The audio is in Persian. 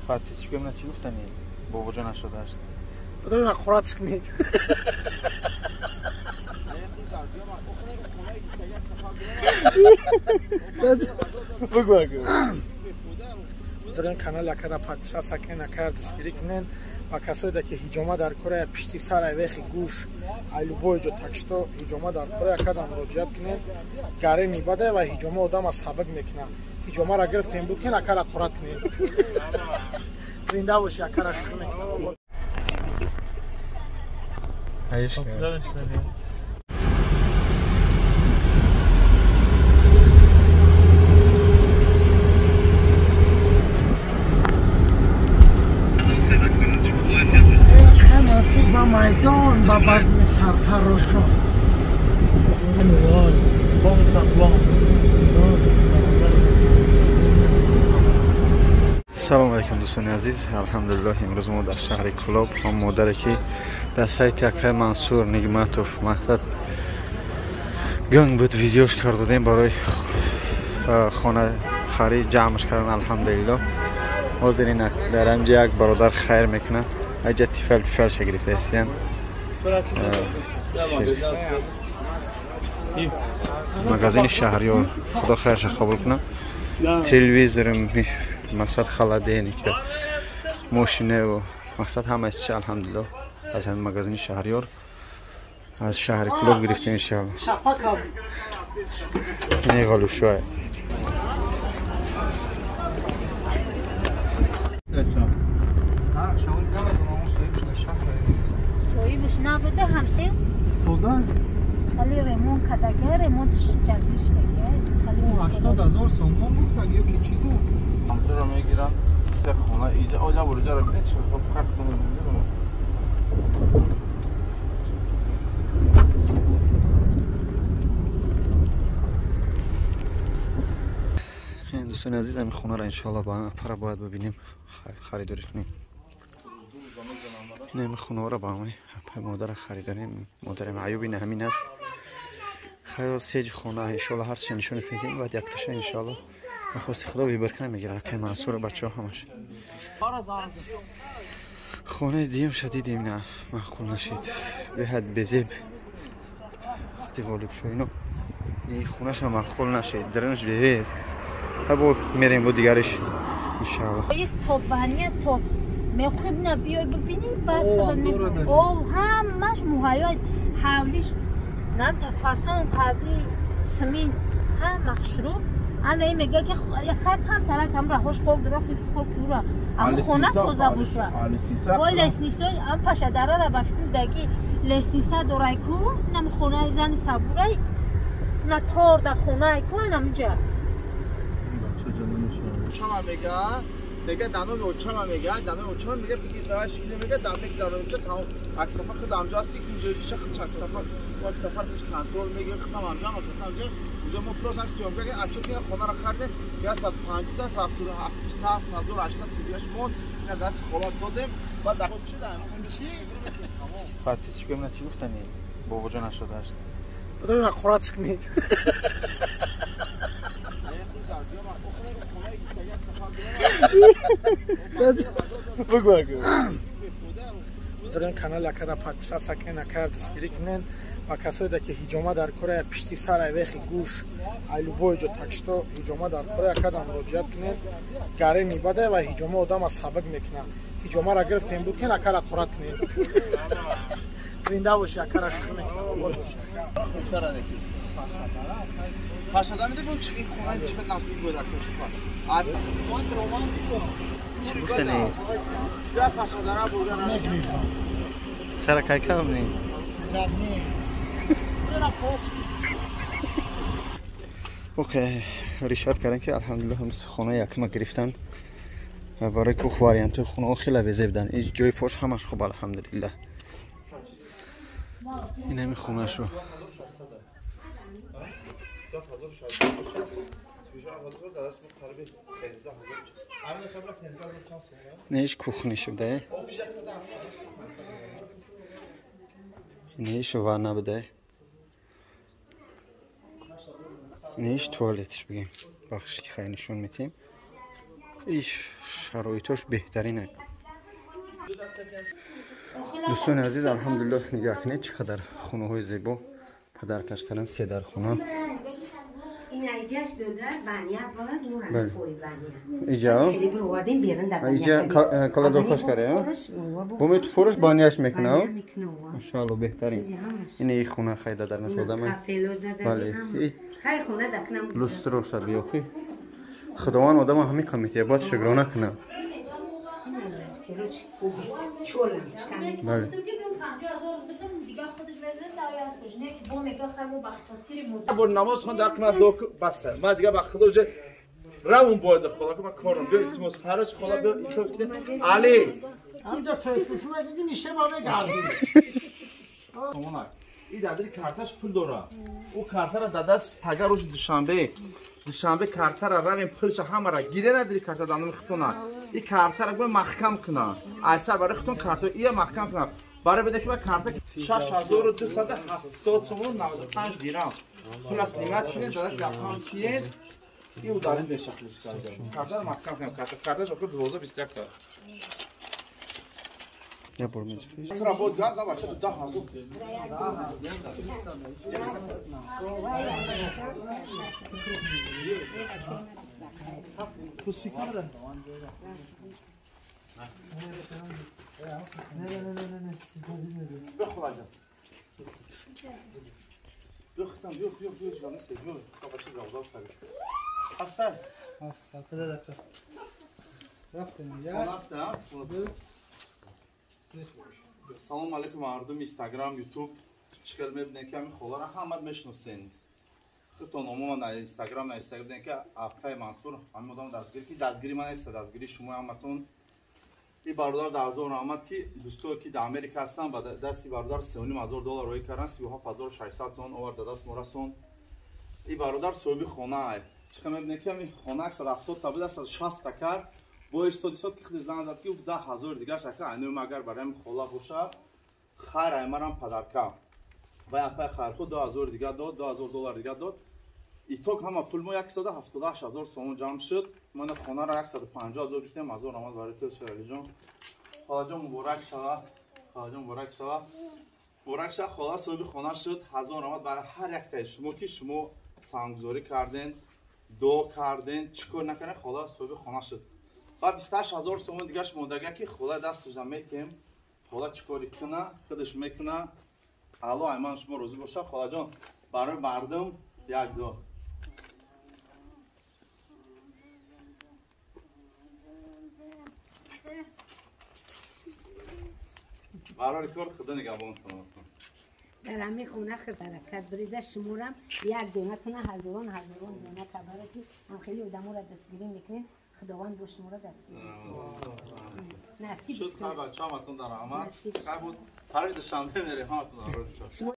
فاتی چی گفتن چی گفتن بابا جان نشده است بدون خورات کنی بگو در این کانال اکر پاکستان سکن اکر دستگیری کنین و کسایی که هجومه در کره پشتی سر ویخی گوش ایلو بویجو تکشتو هجومه در کره اکر دم مراجعت کنین گره میباده و هجومه آدم از سبک میکنه هجومه را گرفت این بود که اکر خورات کنین زنده باشی اکر عشق میکنه هایش با میدان با بزم سرتراشا سلام علیکم دوستان عزیز الحمدلله امروز ما در شهر کلاب هم مادری که در سایت اکای منصور نگمتوف مقصد گنگ بود ویدیوش کردیم برای خانه خرید جمعش کردن الحمدلله حاضرین در اینجا یک برادر خیر میکنه اینجا تیفل پیفلش گرفته هستیم مغازین شهریار خدا خیرش قبول کنه تلویزیون مقصد خلدینی که ماشینه و مقصد همه چیز الحمدلله از همین مغازین شهریار از شهر کلوب گرفتیم ان شاء الله نه غلو شوی صاحبش نبوده همسه سوزن خالی ریمون کداگه ریمون جزیش دیگه خالی 80,000 سوم گفت اگه کی چی گفت همونجا رو میگیرم سه خونه اینجا آجا برجا رو بده چه خب خرخ کنم دوستان عزیز این خونه را انشاءالله با پرا باید ببینیم خریداری کنیم این خونه را با همه مادر خریداریم مادر معیوبی نه همین است خیلی سیج خونه انشاءالله هر چی نشون میدیم بعد یک تشه انشاءالله خواست خدا بیبرکن میگیره که منصور بچه ها همش خونه دیم شدیدیم نه معقول نشید به حد بزیب وقتی غالب شو اینو این خونه شما معقول نشید درنش بهید هبو میریم با دیگرش انشاءالله این توبانیه تو میخویم نبیای ببینی بعد او همش مهیای حولیش نم تفاصیل قدی سمین هم مخشرو انا میگه که خط هم ترک هم راهش خوب درست خوب کورا اما خونه توزا بوشه و لسنیسا ام پاشا داره را بفتن دگی لسنیسا دورای کو نم خونه زن صبورای نه تور در خونه کو نمجا چما میگه دیگه دانو اوچما میگه دانو اوچما میگه بگیراش کی میگه دامک دارونچه تا اکسفر خود آمجا است که جوجیش خود اکسفر و اکسفر خوش کنترل میگه خود آمجا مثلا اونجا اونجا ما پروسس سیوم که اچو که خونه را خرید که 150 تا 7,800 دیگهش مون اینا دست خلاص دادیم بعد داخل شده اون چی فاتی چی گفتن چی گفتن بابا جان نشده است بدون خورات کنی بگو در این کانال اکر پاکستان سکن اکر دستگیری کنین و کسایی که هجومه در کره پشتی سر ویخی گوش ایلو بویجو تکشتو هجومه در کره اکر دم مراجعت کنین گره میباده و هجومه آدم از سبک میکنه هجومه را گرفت این بود که اکر خورات کنین زنده باشی اکر عشق میکنه پاشا میده بون چی خونه چه نصیب بود اکر چی گفتن یا پاشا داره بودن نگریزم سر کار کردم نه اوکی ریشات کردن که الحمدلله هم خونه یکم گرفتن برای کوخ واریانت خونه خیلی بزرگ بودن این جای پوش همش خوب الحمدلله این همین خونه شو نه هیچ کوخنی شده نه هیچ وانه بده نه هیچ توالتش بگیم بخشی که خیلی نشون میتیم ایش شرایطش بهترینه. دوستان عزیز الحمدلله نگاه کنید چقدر خونه های زیبا پدرکش کردن. 3 در خونه. این ایجاش داده بانیا فقط نور فوری بانیا. ایجا؟ خیلی بروردیم بیرون در بانیا. ایجا کلا دو خوش کرده ها؟ بومید فروش بانیاش میکنه ها؟ انشالله بهترین. این خونه خیلی در نشده من. کافه زده هم. خیلی خونه دکنم. لسترو شبیه خوی. خداوند آدم همه کمیته باید شکرانه کنه. بله. بر نماز خوند دقیقا دو بسته ما دیگه وقت خدا روون باید خدا که من کارم بیا اتماس خرج خدا بیا ایتو کنیم علی همینجا توفیفی دیدی میشه ما بگردیم. این دادری کارتش پول داره او کارت را دادست پگه روز دوشنبه کارت را رویم پولش همه را گیره نداری کارت دانم خطونه این کارت را باید محکم کنه ایسر برای خطون کارت این محکم کنه برای بده که با کارت 6270 تومان 95 دیرم پول از نیمت کنید دادست یکان کیید این او داریم به شکلش کردیم کارت را محکم کنیم کارتش رو 2021 کرد یا برمیز پیش تو را بود گاه بچه 10,000 تو سیکاره نه بخواه جان بختم بیو جانه سی بیو بچه روزاش تایی هسته؟ هسته کده دکتر رفتیم یا؟ هسته هم؟ سلام علیکم مردم اینستاگرام یوتیوب چیکار میبینید که همین خولا را همه میشناسین خودتون عموما در اینستاگرام دیدین که آقای منصور همین مدام دستگیری من است دستگیری شما همتون این برادر در زور آمد که دوستو که در امریکا هستن با دستی برادر $3,500 روی کردن 37,600 تومان آورد دست مراسون این برادر صوبی خونه چیکار میبینید که همین خونه 170 تا بود 160 تا کرد با استودیوسات که خود زن زد که 10,000 دیگه شکل اینو اگر برایم خولا باشه خیر ایمرم پدرکم و اپای خیر خود 2,000 دیگه داد $2,000 دیگه داد ایتوک همه پول ما 178,000 تومان جمع شد من خونه را 150,000 گفتم از اون آمد برای تو شرالی جان خالا جان مبارک شوه مبارک شوه خالا صوبی خونه شد 1000 آمد برای هر یک تای شما که شما سنگزاری کردین دو کردین چیکار نکنه خالا صوبی خونه شد و 28,000 تومان دیگه موندگه که خدا دستش میتیم خدا چیکاری کنه خودش میکنه الله ایمان شما روزی باشه خدا جان برای مردم یک دو برای کار خدا نگهبان کنه در همه خونه خرکت بریزه شمورم یک دونه کنه هزاران دونه کبره که هم خیلی آدم را دستگیری میکنین خداوند با شما را دستگیری نصیب شد خیلی بچه همتون در آمد خیلی بود پرای دوشنبه میری ها